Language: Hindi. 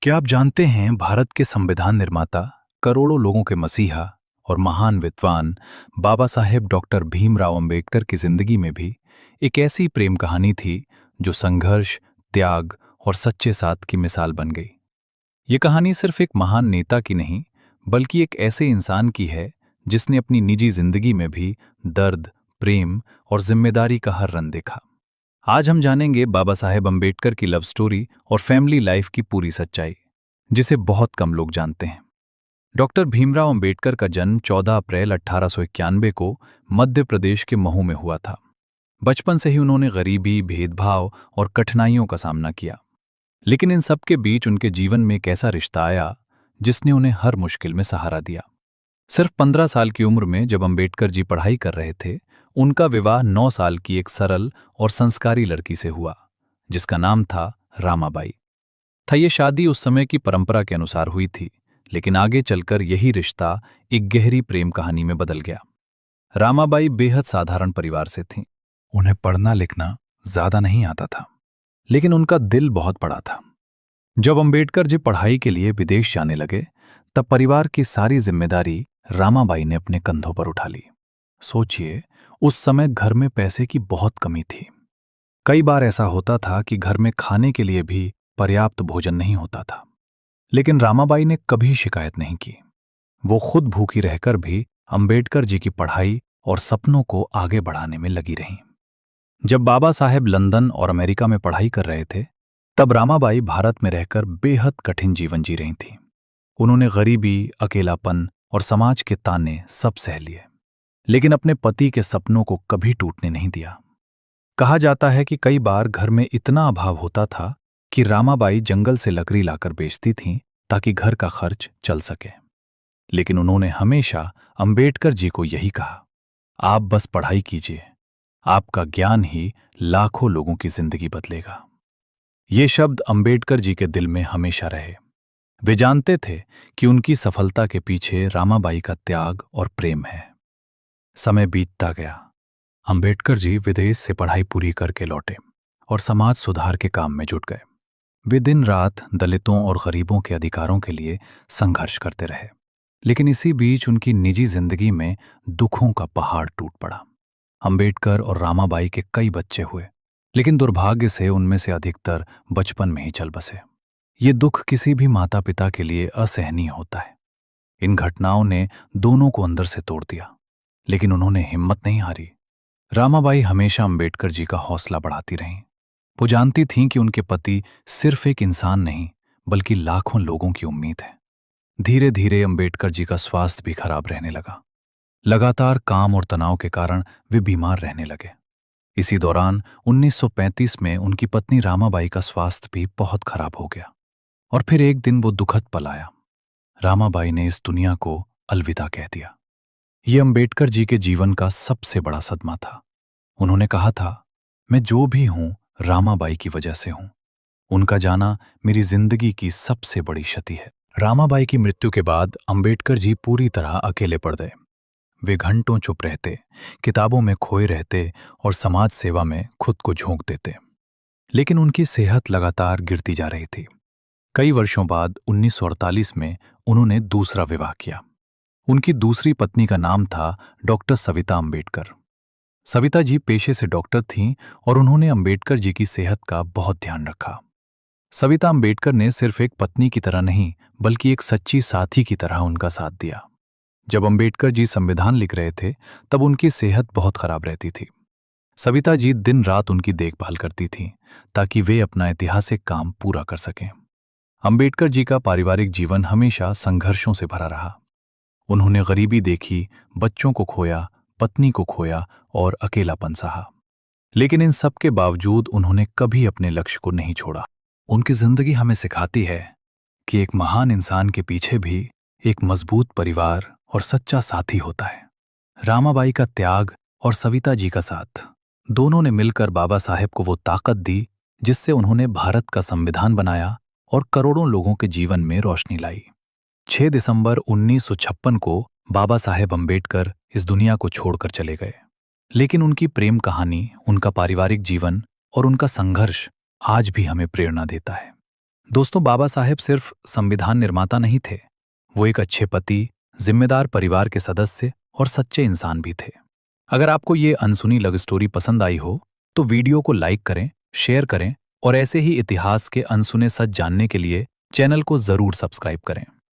क्या आप जानते हैं भारत के संविधान निर्माता, करोड़ों लोगों के मसीहा और महान विद्वान बाबा साहेब डॉक्टर भीमराव अंबेडकर की जिंदगी में भी एक ऐसी प्रेम कहानी थी जो संघर्ष, त्याग और सच्चे साथ की मिसाल बन गई। ये कहानी सिर्फ एक महान नेता की नहीं, बल्कि एक ऐसे इंसान की है जिसने अपनी निजी जिंदगी में भी दर्द, प्रेम और जिम्मेदारी का हर रंग देखा। आज हम जानेंगे बाबा साहेब अंबेडकर की लव स्टोरी और फैमिली लाइफ की पूरी सच्चाई, जिसे बहुत कम लोग जानते हैं। डॉक्टर भीमराव अंबेडकर का जन्म 14 अप्रैल 1891 को मध्य प्रदेश के महू में हुआ था। बचपन से ही उन्होंने गरीबी, भेदभाव और कठिनाइयों का सामना किया। लेकिन इन सब के बीच उनके जीवन में एक ऐसा रिश्ता आया जिसने उन्हें हर मुश्किल में सहारा दिया। सिर्फ 15 साल की उम्र में जब अंबेडकर जी पढ़ाई कर रहे थे, उनका विवाह 9 साल की एक सरल और संस्कारी लड़की से हुआ, जिसका नाम था रामाबाई। ये शादी उस समय की परंपरा के अनुसार हुई थी, लेकिन आगे चलकर यही रिश्ता एक गहरी प्रेम कहानी में बदल गया। रामाबाई बेहद साधारण परिवार से थीं। उन्हें पढ़ना लिखना ज्यादा नहीं आता था, लेकिन उनका दिल बहुत बड़ा था। जब अंबेडकर जी पढ़ाई के लिए विदेश जाने लगे, तब परिवार की सारी जिम्मेदारी रामाबाई ने अपने कंधों पर उठा ली। सोचिए, उस समय घर में पैसे की बहुत कमी थी। कई बार ऐसा होता था कि घर में खाने के लिए भी पर्याप्त भोजन नहीं होता था, लेकिन रामाबाई ने कभी शिकायत नहीं की। वो खुद भूखी रहकर भी अंबेडकर जी की पढ़ाई और सपनों को आगे बढ़ाने में लगी रहीं। जब बाबा साहेब लंदन और अमेरिका में पढ़ाई कर रहे थे, तब रामाबाई भारत में रहकर बेहद कठिन जीवन जी रही थीं। उन्होंने गरीबी, अकेलापन और समाज के ताने सब सह लिए, लेकिन अपने पति के सपनों को कभी टूटने नहीं दिया। कहा जाता है कि कई बार घर में इतना अभाव होता था कि रामाबाई जंगल से लकड़ी लाकर बेचती थीं ताकि घर का खर्च चल सके। लेकिन उन्होंने हमेशा अंबेडकर जी को यही कहा, आप बस पढ़ाई कीजिए, आपका ज्ञान ही लाखों लोगों की जिंदगी बदलेगा। ये शब्द अंबेडकर जी के दिल में हमेशा रहे। वे जानते थे कि उनकी सफलता के पीछे रामाबाई का त्याग और प्रेम है। समय बीतता गया। अंबेडकर जी विदेश से पढ़ाई पूरी करके लौटे और समाज सुधार के काम में जुट गए। वे दिन रात दलितों और गरीबों के अधिकारों के लिए संघर्ष करते रहे। लेकिन इसी बीच उनकी निजी जिंदगी में दुखों का पहाड़ टूट पड़ा। अंबेडकर और रामाबाई के कई बच्चे हुए, लेकिन दुर्भाग्य से उनमें से अधिकतर बचपन में ही चल बसे। ये दुख किसी भी माता पिता के लिए असहनीय होता है। इन घटनाओं ने दोनों को अंदर से तोड़ दिया, लेकिन उन्होंने हिम्मत नहीं हारी। रामाबाई हमेशा अंबेडकर जी का हौसला बढ़ाती रहीं। वो जानती थीं कि उनके पति सिर्फ एक इंसान नहीं, बल्कि लाखों लोगों की उम्मीद है। धीरे धीरे अंबेडकर जी का स्वास्थ्य भी खराब रहने लगा। लगातार काम और तनाव के कारण वे बीमार रहने लगे। इसी दौरान 1935 में उनकी पत्नी रामाबाई का स्वास्थ्य भी बहुत खराब हो गया और फिर एक दिन वो दुखद पल आया। रामाबाई ने इस दुनिया को अलविदा कह दिया। ये अंबेडकर जी के जीवन का सबसे बड़ा सदमा था। उन्होंने कहा था, मैं जो भी हूं रामाबाई की वजह से हूं। उनका जाना मेरी जिंदगी की सबसे बड़ी क्षति है। रामाबाई की मृत्यु के बाद अंबेडकर जी पूरी तरह अकेले पड़ गए। वे घंटों चुप रहते, किताबों में खोए रहते और समाज सेवा में खुद को झोंक देते। लेकिन उनकी सेहत लगातार गिरती जा रही थी। कई वर्षों बाद 1948 में उन्होंने दूसरा विवाह किया। उनकी दूसरी पत्नी का नाम था डॉक्टर सविता अंबेडकर। सविता जी पेशे से डॉक्टर थीं और उन्होंने अंबेडकर जी की सेहत का बहुत ध्यान रखा। सविता अंबेडकर ने सिर्फ एक पत्नी की तरह नहीं, बल्कि एक सच्ची साथी की तरह उनका साथ दिया। जब अंबेडकर जी संविधान लिख रहे थे, तब उनकी सेहत बहुत खराब रहती थी। सविता जी दिन रात उनकी देखभाल करती थीं ताकि वे अपना ऐतिहासिक काम पूरा कर सकें। अंबेडकर जी का पारिवारिक जीवन हमेशा संघर्षों से भरा रहा। उन्होंने गरीबी देखी, बच्चों को खोया, पत्नी को खोया और अकेलापन सहा। लेकिन इन सब के बावजूद उन्होंने कभी अपने लक्ष्य को नहीं छोड़ा। उनकी जिंदगी हमें सिखाती है कि एक महान इंसान के पीछे भी एक मजबूत परिवार और सच्चा साथी होता है। रामाबाई का त्याग और सविता जी का साथ, दोनों ने मिलकर बाबा साहेब को वो ताकत दी जिससे उन्होंने भारत का संविधान बनाया और करोड़ों लोगों के जीवन में रोशनी लाई। 6 दिसंबर 1956 को बाबा साहेब अंबेडकर इस दुनिया को छोड़कर चले गए। लेकिन उनकी प्रेम कहानी, उनका पारिवारिक जीवन और उनका संघर्ष आज भी हमें प्रेरणा देता है। दोस्तों, बाबा साहेब सिर्फ संविधान निर्माता नहीं थे, वो एक अच्छे पति, जिम्मेदार परिवार के सदस्य और सच्चे इंसान भी थे। अगर आपको ये अनसुनी लव स्टोरी पसंद आई हो, तो वीडियो को लाइक करें, शेयर करें और ऐसे ही इतिहास के अनसुने सच जानने के लिए चैनल को जरूर सब्सक्राइब करें।